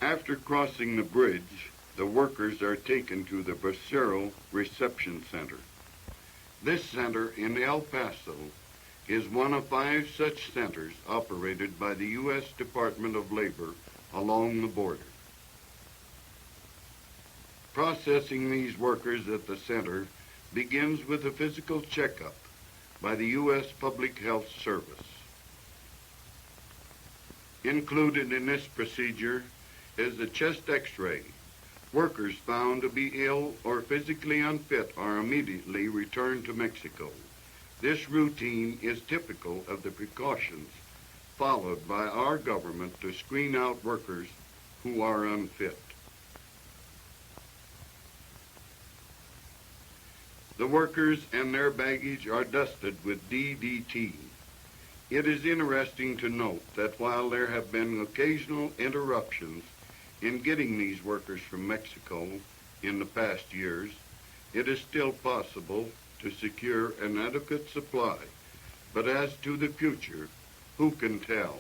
After crossing the bridge, the workers are taken to the Bracero Reception Center. This center in El Paso is one of 5 such centers operated by the U.S. Department of Labor along the border. Processing these workers at the center begins with a physical checkup by the U.S. Public Health Service. Included in this procedure is a chest x-ray. Workers found to be ill or physically unfit are immediately returned to Mexico. This routine is typical of the precautions followed by our government to screen out workers who are unfit. The workers and their baggage are dusted with DDT. It is interesting to note that while there have been occasional interruptions in getting these workers from Mexico in the past years, it is still possible to secure an adequate supply. But as to the future, who can tell?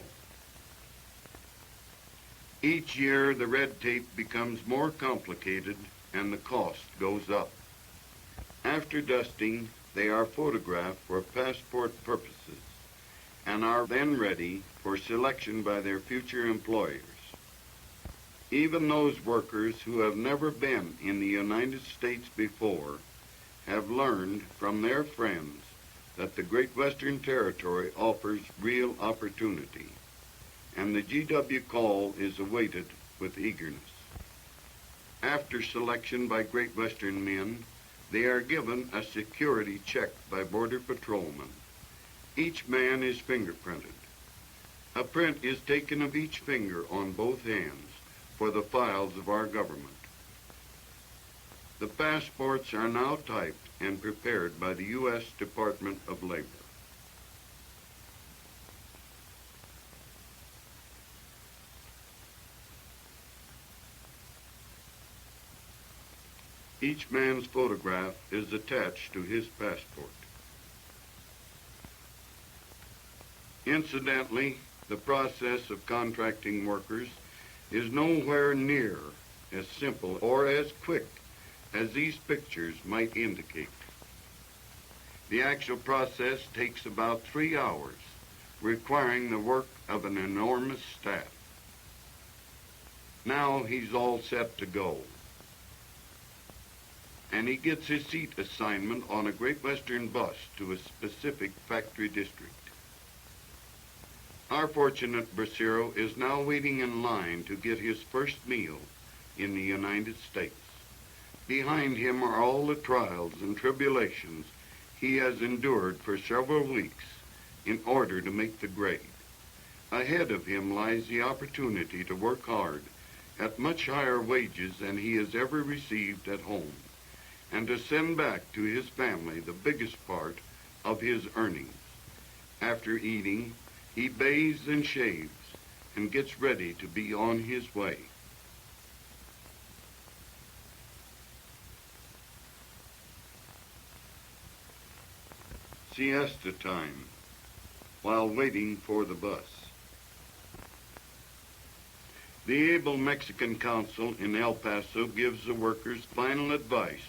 Each year, the red tape becomes more complicated and the cost goes up. After dusting, they are photographed for passport purposes and are then ready for selection by their future employers. Even those workers who have never been in the United States before have learned from their friends that the Great Western Territory offers real opportunity, and the GW call is awaited with eagerness. After selection by Great Western men, they are given a security check by Border Patrolmen. Each man is fingerprinted. A print is taken of each finger on both hands for the files of our government. The passports are now typed and prepared by the U.S. Department of Labor. Each man's photograph is attached to his passport. Incidentally, the process of contracting workers is nowhere near as simple or as quick as these pictures might indicate. The actual process takes about 3 hours, requiring the work of an enormous staff. Now he's all set to go, and he gets his seat assignment on a Great Western bus to a specific factory district. Our fortunate Bracero is now waiting in line to get his first meal in the United States. Behind him are all the trials and tribulations he has endured for several weeks in order to make the grade. Ahead of him lies the opportunity to work hard at much higher wages than he has ever received at home, and to send back to his family the biggest part of his earnings. After eating, he bathes and shaves and gets ready to be on his way. Siesta time, while waiting for the bus. The able Mexican consul in El Paso gives the workers final advice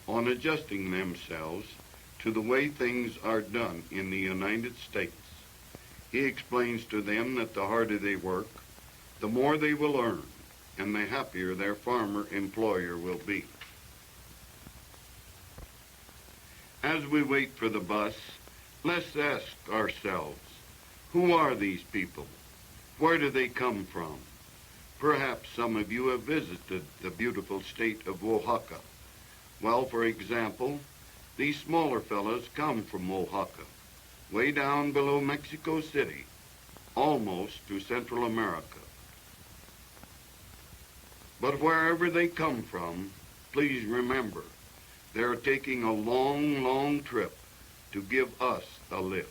on adjusting themselves to the way things are done in the United States. He explains to them that the harder they work, the more they will earn, and the happier their farmer employer will be. As we wait for the bus, let's ask ourselves, who are these people? Where do they come from? Perhaps some of you have visited the beautiful state of Oaxaca. Well, for example, these smaller fellows come from Oaxaca, way down below Mexico City, almost to Central America. But wherever they come from, please remember, they're taking a long, long trip to give us a lift.